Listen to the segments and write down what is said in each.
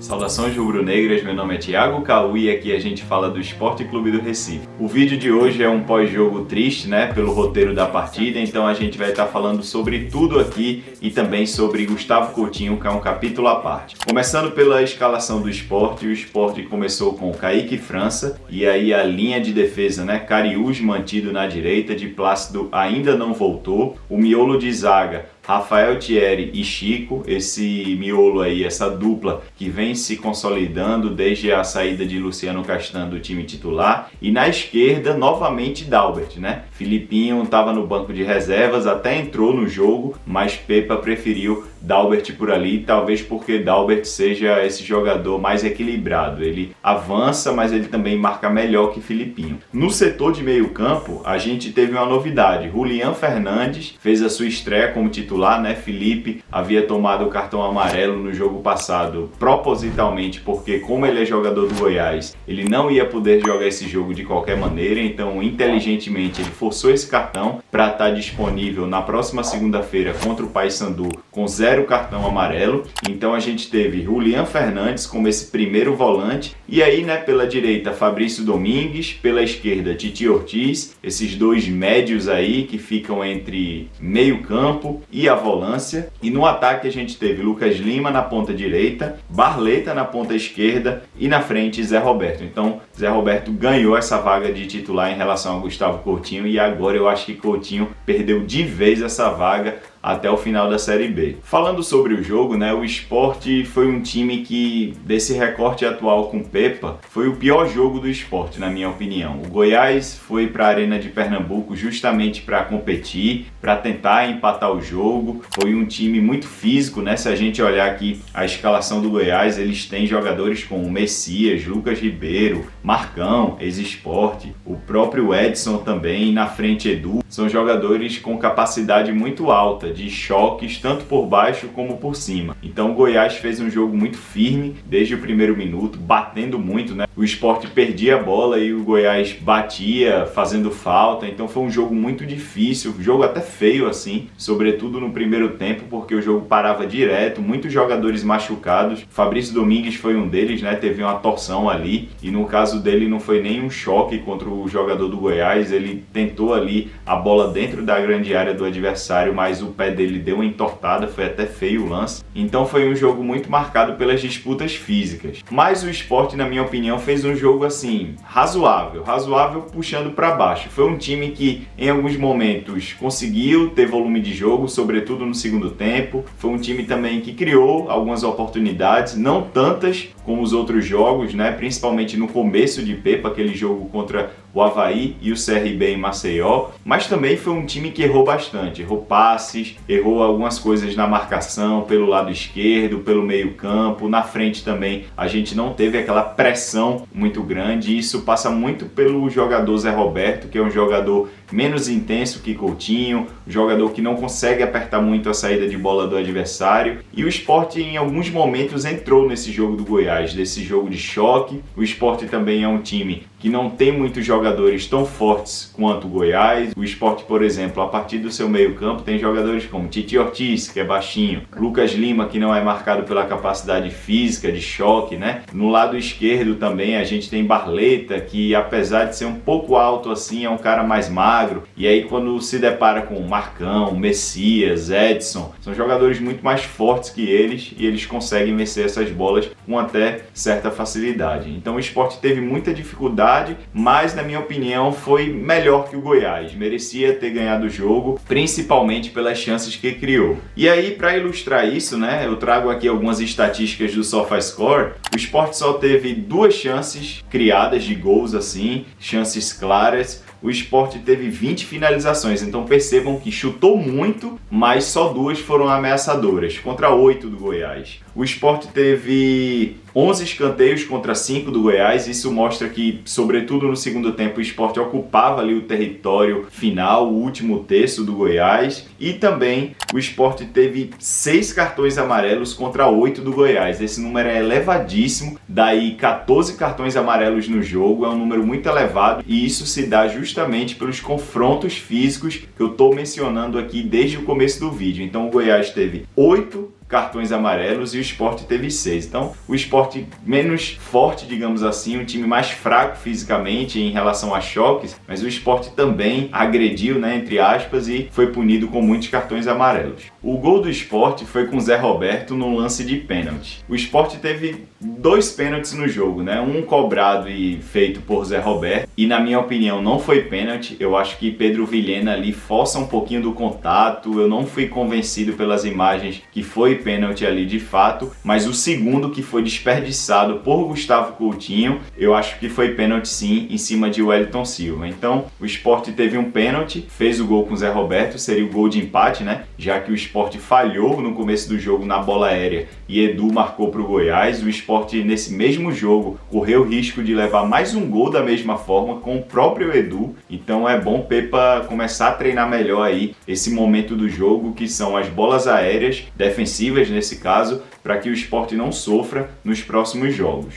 Saudações rubro-negras, meu nome é Thiago Caú e aqui a gente fala do Sport Clube do Recife. O vídeo de hoje é um pós-jogo triste, né, pelo roteiro da partida, então a gente vai estar falando sobre tudo aqui e também sobre Gustavo Coutinho, que é um capítulo à parte. Começando pela escalação do Sport, o Sport começou com Kaique França e aí a linha de defesa, né, Cariús mantido na direita, de Plácido ainda não voltou, o miolo de zaga Rafael Thierry e Chico, esse miolo aí, essa dupla que vem se consolidando desde a saída de Luciano Castan do time titular. E na esquerda, novamente Dalbert, né? Filipinho estava no banco de reservas, até entrou no jogo, mas Pepa preferiu Dalbert por ali, talvez porque Dalbert seja esse jogador mais equilibrado. Ele avança, mas ele também marca melhor que Filipinho. No setor de meio campo, a gente teve uma novidade. Julián Fernandes fez a sua estreia como titular, né? Felipe havia tomado o cartão amarelo no jogo passado, propositalmente, porque como ele é jogador do Goiás, ele não ia poder jogar esse jogo de qualquer maneira, então inteligentemente ele forçou esse cartão para estar disponível na próxima segunda-feira contra o Paysandu com 0 cartão amarelo. Então a gente teve Julián Fernandes como esse primeiro volante, e aí, né, pela direita Fabrício Domingues, pela esquerda Titi Ortiz, esses dois médios aí que ficam entre meio campo e a volância. E no ataque a gente teve Lucas Lima na ponta direita, Barleta na ponta esquerda e na frente Zé Roberto. Então Zé Roberto ganhou essa vaga de titular em relação a Gustavo Coutinho, e agora eu acho que Coutinho perdeu de vez essa vaga até o final da Série B. Falando sobre o jogo, né, o Sport foi um time que, desse recorte atual com Pepa, foi o pior jogo do Sport, na minha opinião. O Goiás foi para a Arena de Pernambuco justamente para competir, para tentar empatar o jogo. Foi um time muito físico, né? Se a gente olhar aqui a escalação do Goiás, eles têm jogadores como Messias, Lucas Ribeiro, Marcão, ex-Sport, o próprio Edson também, na frente Edu. São jogadores com capacidade muito alta de choques, tanto por baixo como por cima. Então o Goiás fez um jogo muito firme desde o primeiro minuto, batendo muito, né? O Sport perdia a bola e o Goiás batia, fazendo falta. Então foi um jogo muito difícil, um jogo até feio assim, sobretudo no primeiro tempo, porque o jogo parava direto, muitos jogadores machucados. Fabrício Domingues foi um deles, né? Teve uma torção ali, e no caso dele não foi nem um choque contra o jogador do Goiás, ele tentou ali a bola dentro da grande área do adversário, mas o pé dele deu uma entortada, foi até feio o lance. Então foi um jogo muito marcado pelas disputas físicas. Mas o Sport, na minha opinião, fez um jogo assim, razoável puxando para baixo. Foi um time que em alguns momentos conseguiu ter volume de jogo, sobretudo no segundo tempo. Foi um time também que criou algumas oportunidades, não tantas como os outros jogos, né? Principalmente no começo de Pepa, aquele jogo contra o Avaí e o CRB em Maceió, mas também foi um time que errou bastante, errou passes, errou algumas coisas na marcação pelo lado esquerdo, pelo meio campo, na frente também a gente não teve aquela pressão muito grande, e isso passa muito pelo jogador Zé Roberto, que é um jogador menos intenso que Coutinho, um jogador que não consegue apertar muito a saída de bola do adversário, e o Sport em alguns momentos entrou nesse jogo do Goiás, desse jogo de choque. O Sport também é um time que não tem muitos jogadores tão fortes quanto o Goiás. O Sport, por exemplo, a partir do seu meio campo, tem jogadores como Titi Ortiz, que é baixinho, Lucas Lima, que não é marcado pela capacidade física de choque, né? No lado esquerdo também a gente tem Barleta, que apesar de ser um pouco alto assim, é um cara mais magro. E aí quando se depara com Marcão, Messias, Edson, são jogadores muito mais fortes que eles, e eles conseguem vencer essas bolas com até certa facilidade. Então o Sport teve muita dificuldade, mas na minha opinião foi melhor que o Goiás, merecia ter ganhado o jogo, principalmente pelas chances que criou. E aí, para ilustrar isso, né, eu trago aqui algumas estatísticas do SofaScore. O Sport só teve 2 chances criadas de gols assim, chances claras. O Sport teve 20 finalizações, então percebam que chutou muito, mas só 2 foram ameaçadoras, contra 8 do Goiás. O Sport teve 11 escanteios contra 5 do Goiás, isso mostra que, sobretudo no segundo tempo, o Sport ocupava ali o território final, o último terço do Goiás, e também o Sport teve 6 cartões amarelos contra 8 do Goiás. Esse número é elevadíssimo, daí 14 cartões amarelos no jogo, é um número muito elevado, e isso se dá justamente pelos confrontos físicos que eu estou mencionando aqui desde o começo do vídeo. Então o Goiás teve 8 cartões amarelos e o Sport teve 6. Então, o Sport menos forte, digamos assim, um time mais fraco fisicamente em relação a choques, mas o Sport também agrediu, né, entre aspas, e foi punido com muitos cartões amarelos. O gol do Sport foi com Zé Roberto num lance de pênalti. O Sport teve 2 pênaltis no jogo, né? Um cobrado e feito por Zé Roberto, e na minha opinião não foi pênalti. Eu acho que Pedro Vilhena ali força um pouquinho do contato. Eu não fui convencido pelas imagens que foi pênalti ali de fato, mas o segundo, que foi desperdiçado por Gustavo Coutinho, eu acho que foi pênalti sim, em cima de Wellington Silva. Então o Sport teve um pênalti, fez o gol com Zé Roberto, seria o gol de empate, né? Já que o Sport falhou no começo do jogo na bola aérea e Edu marcou para o Goiás. O Sport nesse mesmo jogo correu o risco de levar mais um gol da mesma forma com o próprio Edu. Então é bom Pepa começar a treinar melhor aí esse momento do jogo, que são as bolas aéreas, defensivas nesse caso, para que o Sport não sofra nos próximos jogos.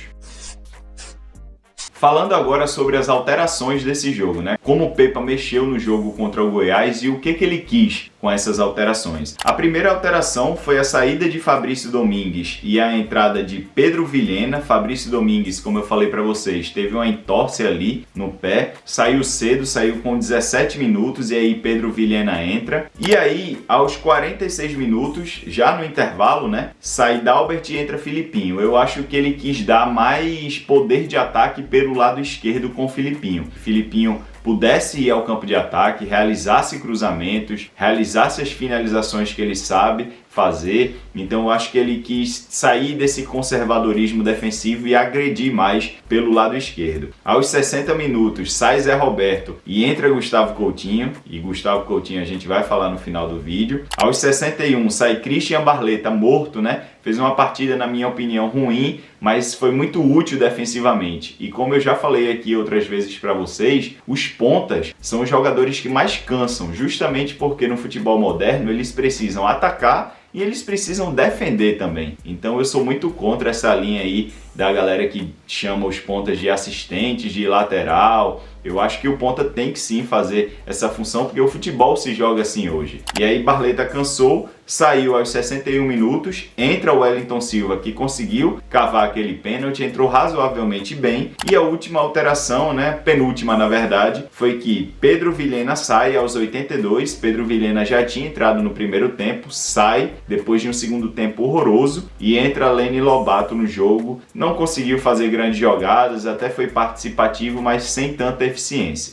Falando agora sobre as alterações desse jogo, né? Como o Pepa mexeu no jogo contra o Goiás e o que ele quis com essas alterações. A primeira alteração foi a saída de Fabrício Domingues e a entrada de Pedro Vilhena. Fabrício Domingues, como eu falei para vocês, teve uma entorse ali no pé, saiu cedo, saiu com 17 minutos e aí Pedro Vilhena entra. E aí, aos 46 minutos, já no intervalo, né? Sai Dalbert e entra Filipinho. Eu acho que ele quis dar mais poder de ataque pelo lado esquerdo com o Filipinho. Filipinho pudesse ir ao campo de ataque, realizasse cruzamentos, realizasse as finalizações que ele sabe fazer. Então eu acho que ele quis sair desse conservadorismo defensivo e agredir mais pelo lado esquerdo. Aos 60 minutos sai Zé Roberto e entra Gustavo Coutinho, e Gustavo Coutinho a gente vai falar no final do vídeo. Aos 61 sai Christian Barleta morto, né? Fez uma partida, na minha opinião, ruim, mas foi muito útil defensivamente. E como eu já falei aqui outras vezes para vocês, os pontas são os jogadores que mais cansam, justamente porque no futebol moderno eles precisam atacar e eles precisam defender também. Então eu sou muito contra essa linha aí da galera que chama os pontas de assistentes, de lateral. Eu acho que o ponta tem que sim fazer essa função, porque o futebol se joga assim hoje. E aí Barleta cansou, saiu aos 61 minutos, entra o Wellington Silva, que conseguiu cavar aquele pênalti, entrou razoavelmente bem. E a última alteração, né, penúltima na verdade, foi que Pedro Vilhena sai aos 82. Pedro Vilhena já tinha entrado no primeiro tempo, sai depois de um segundo tempo horroroso e entra Lene Lobato no jogo. Não conseguiu fazer grandes jogadas, até foi participativo, mas sem tanta eficiência.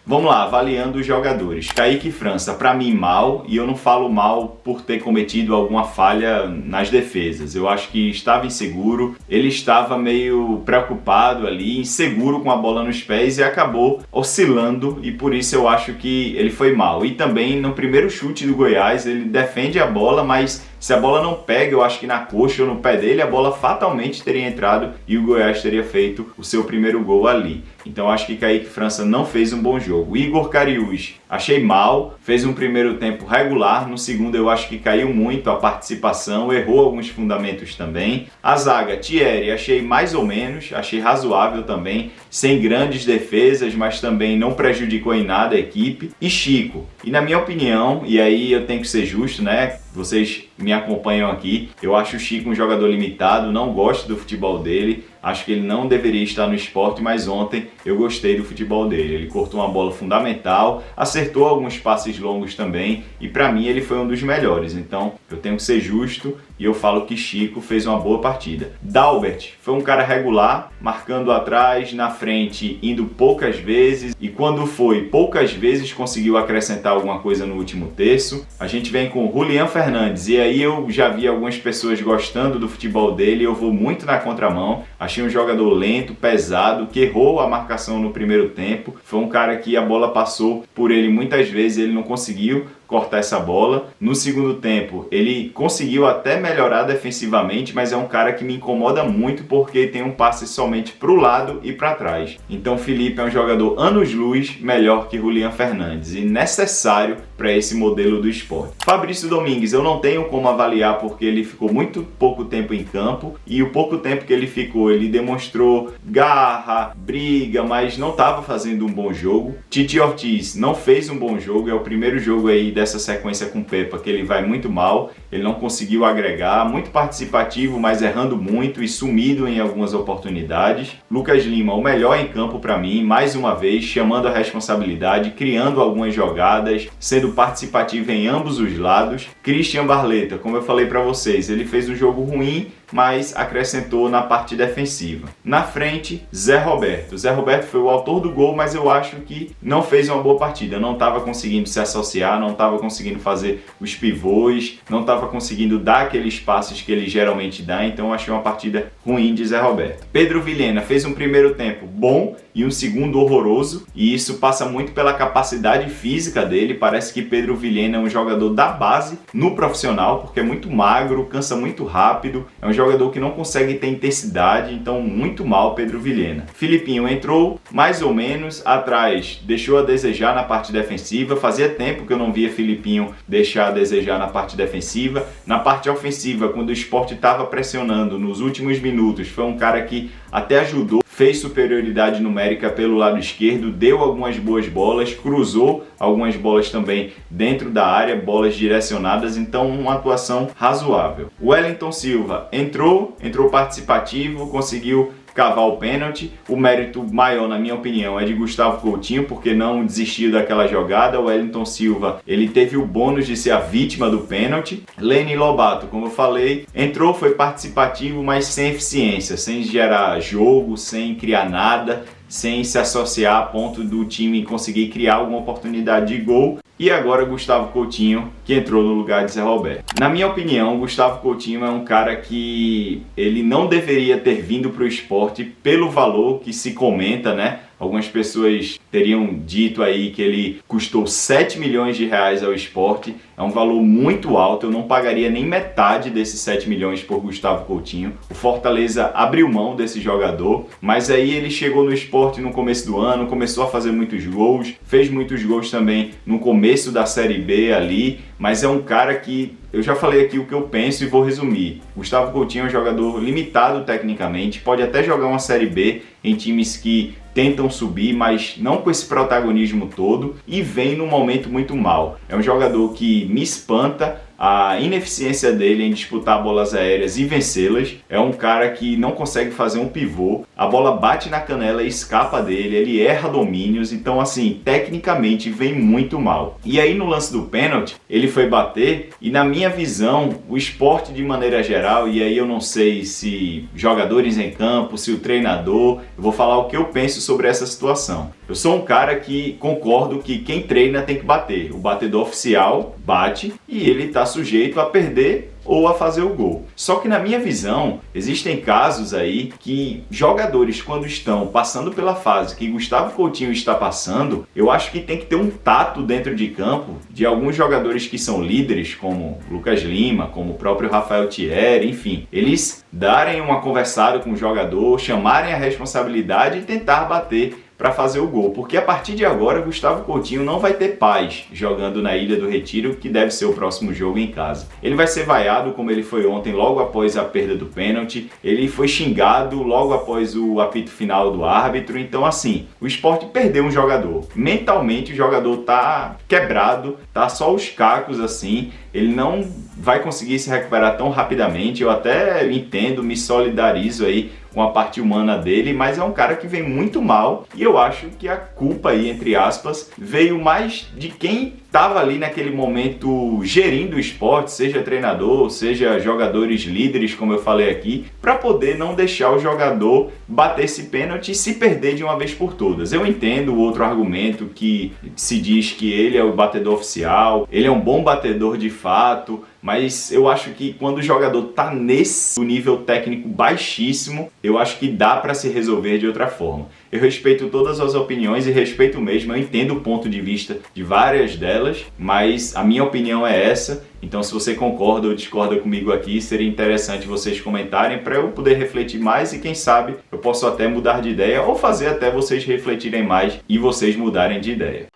Vamos lá, avaliando os jogadores. Kaique França, para mim, mal, e eu não falo mal por ter cometido alguma falha nas defesas. Eu acho que estava inseguro, ele estava meio preocupado ali, inseguro com a bola nos pés e acabou oscilando, e por isso eu acho que ele foi mal. E também no primeiro chute do Goiás, ele defende a bola, mas se a bola não pega, eu acho que na coxa ou no pé dele, a bola fatalmente teria entrado e o Goiás teria feito o seu primeiro gol ali. Então acho que Kaique França não fez um bom jogo. Igor Cariús, achei mal, fez um primeiro tempo regular, no segundo eu acho que caiu muito a participação, errou alguns fundamentos também. A zaga, Thierry, achei mais ou menos, achei razoável também, sem grandes defesas, mas também não prejudicou em nada a equipe. E Chico, e na minha opinião, e aí eu tenho que ser justo, né? Vocês me acompanham aqui, eu acho o Chico um jogador limitado, não gosto do futebol dele, acho que ele não deveria estar no Sport, mas ontem eu gostei do futebol dele. Ele cortou uma bola fundamental, acertou alguns passes longos também e para mim ele foi um dos melhores. Então eu tenho que ser justo e eu falo que Chico fez uma boa partida. Dalbert foi um cara regular, marcando atrás, na frente, indo poucas vezes, e quando foi poucas vezes conseguiu acrescentar alguma coisa no último terço. A gente vem com Julián Fernandes, e aí eu já vi algumas pessoas gostando do futebol dele, eu vou muito na contramão. Achei um jogador lento, pesado, que errou a marcação no primeiro tempo. Foi um cara que a bola passou por ele muitas vezes, ele não conseguiu cortar essa bola. No segundo tempo, ele conseguiu até melhorar defensivamente, mas é um cara que me incomoda muito porque tem um passe somente para o lado e para trás. Então, Felipe é um jogador anos-luz melhor que Julián Fernandes e necessário para esse modelo do Sport. Fabrício Domingues, eu não tenho como avaliar porque ele ficou muito pouco tempo em campo e o pouco tempo que ele ficou, ele demonstrou garra, briga, mas não estava fazendo um bom jogo. Titi Ortiz não fez um bom jogo, é o primeiro jogo aí dessa sequência com Pepa, que ele vai muito mal, ele não conseguiu agregar, muito participativo, mas errando muito e sumido em algumas oportunidades. Lucas Lima, o melhor em campo para mim, mais uma vez, chamando a responsabilidade, criando algumas jogadas, sendo participativo em ambos os lados. Christian Barleta, como eu falei para vocês, ele fez um jogo ruim, mas acrescentou na parte defensiva. Na frente, Zé Roberto. Zé Roberto foi o autor do gol, mas eu acho que não fez uma boa partida. Não estava conseguindo se associar, não estava conseguindo fazer os pivôs, não estava conseguindo dar aqueles passes que ele geralmente dá, então eu achei uma partida ruim de Zé Roberto. Pedro Vilhena fez um primeiro tempo bom e um segundo horroroso, e isso passa muito pela capacidade física dele. Parece que Pedro Vilhena é um jogador da base no profissional, porque é muito magro, cansa muito rápido, é um jogador que não consegue ter intensidade, então muito mal Pedro Vilhena. Filipinho entrou mais ou menos atrás, deixou a desejar na parte defensiva, fazia tempo que eu não via Filipinho deixar a desejar na parte defensiva. Na parte ofensiva, quando o Sport estava pressionando nos últimos minutos, foi um cara que até ajudou, fez superioridade numérica pelo lado esquerdo, deu algumas boas bolas, cruzou algumas bolas também dentro da área, bolas direcionadas, então uma atuação razoável. O Wellington Silva entrou participativo, conseguiu cavar o pênalti. O mérito maior, na minha opinião, é de Gustavo Coutinho, porque não desistiu daquela jogada. O Wellington Silva, ele teve o bônus de ser a vítima do pênalti. Leni Lobato, como eu falei, entrou, foi participativo, mas sem eficiência, sem gerar jogo, sem criar nada, sem se associar a ponto do time conseguir criar alguma oportunidade de gol. E agora Gustavo Coutinho, que entrou no lugar de Zé Roberto. Na minha opinião, Gustavo Coutinho é um cara que ele não deveria ter vindo para o Sport pelo valor que se comenta, né? Algumas pessoas teriam dito aí que ele custou 7 milhões de reais ao Sport. É um valor muito alto, eu não pagaria nem metade desses 7 milhões por Gustavo Coutinho. O Fortaleza abriu mão desse jogador, mas aí ele chegou no Sport no começo do ano, começou a fazer muitos gols, fez muitos gols também no começo da Série B ali, mas é um cara que eu já falei aqui o que eu penso e vou resumir. Gustavo Coutinho é um jogador limitado tecnicamente, pode até jogar uma Série B em times que tentam subir, mas não com esse protagonismo todo, e vem num momento muito mal. É um jogador que me espanta a ineficiência dele em disputar bolas aéreas e vencê-las. É um cara que não consegue fazer um pivô, a bola bate na canela e escapa dele, ele erra domínios, então assim, tecnicamente vem muito mal. E aí no lance do pênalti, ele foi bater e na minha visão, o Sport de maneira geral, e aí eu não sei se jogadores em campo, se o treinador, eu vou falar o que eu penso sobre essa situação. Eu sou um cara que concordo que quem treina tem que bater. O batedor oficial bate e ele está sujeito a perder ou a fazer o gol. Só que na minha visão, existem casos aí que jogadores, quando estão passando pela fase que Gustavo Coutinho está passando, eu acho que tem que ter um tato dentro de campo de alguns jogadores que são líderes, como Lucas Lima, como o próprio Rafael Thierry, enfim, eles darem uma conversada com o jogador, chamarem a responsabilidade e tentar bater para fazer o gol, porque a partir de agora Gustavo Coutinho não vai ter paz jogando na Ilha do Retiro, que deve ser o próximo jogo em casa. Ele vai ser vaiado como ele foi ontem, logo após a perda do pênalti, ele foi xingado logo após o apito final do árbitro, então assim, o Sport perdeu um jogador. Mentalmente o jogador tá quebrado, tá só os cacos assim, ele não vai conseguir se recuperar tão rapidamente. Eu até entendo, me solidarizo aí com a parte humana dele, mas é um cara que vem muito mal e eu acho que a culpa aí, entre aspas, veio mais de quem estava ali naquele momento gerindo o Sport, seja treinador, seja jogadores líderes, como eu falei aqui, para poder não deixar o jogador bater esse pênalti e se perder de uma vez por todas. Eu entendo o outro argumento que se diz que ele é o batedor oficial, ele é um bom batedor de fato, mas eu acho que quando o jogador tá nesse nível técnico baixíssimo, eu acho que dá para se resolver de outra forma. Eu respeito todas as opiniões e respeito mesmo, eu entendo o ponto de vista de várias delas, mas a minha opinião é essa. Então se você concorda ou discorda comigo aqui, seria interessante vocês comentarem para eu poder refletir mais e quem sabe eu posso até mudar de ideia ou fazer até vocês refletirem mais e vocês mudarem de ideia.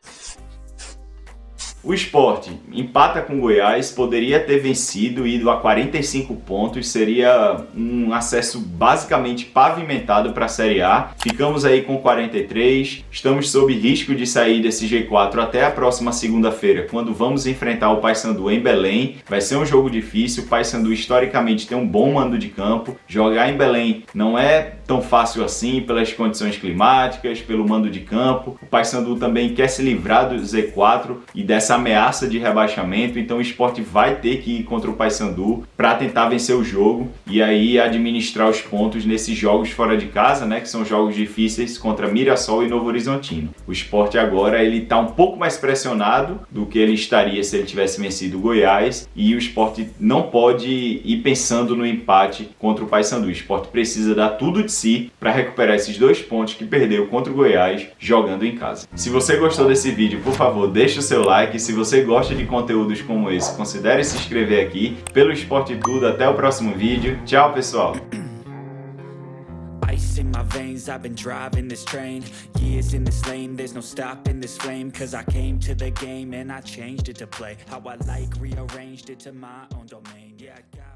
O Sport empata com o Goiás, poderia ter vencido, ido a 45 pontos, seria um acesso basicamente pavimentado para a Série A. Ficamos aí com 43, estamos sob risco de sair desse G4 até a próxima segunda-feira, quando vamos enfrentar o Paysandu em Belém. Vai ser um jogo difícil, o Paysandu historicamente tem um bom mando de campo, jogar em Belém não é tão fácil assim pelas condições climáticas, pelo mando de campo. O Paysandu também quer se livrar do Z4 e dessa ameaça de rebaixamento, então o Sport vai ter que ir contra o Paysandu para tentar vencer o jogo e aí administrar os pontos nesses jogos fora de casa, né, que são jogos difíceis contra Mirassol e Novo Horizontino. O Sport agora ele está um pouco mais pressionado do que ele estaria se ele tivesse vencido o Goiás, e o Sport não pode ir pensando no empate contra o Paysandu. O Sport precisa dar tudo de si para recuperar esses 2 pontos que perdeu contra o Goiás jogando em casa. Se você gostou desse vídeo, por favor, deixe o seu like. Se você gosta de conteúdos como esse, considere se inscrever aqui. Pelo Esporte Tudo, até o próximo vídeo. Tchau, pessoal! Ice in my veins, I've been driving this train. Years in this lane, there's no stopping this flame. Cause I came to the game and I changed it to play how I like, rearranged it to my own domain. Yeah, I got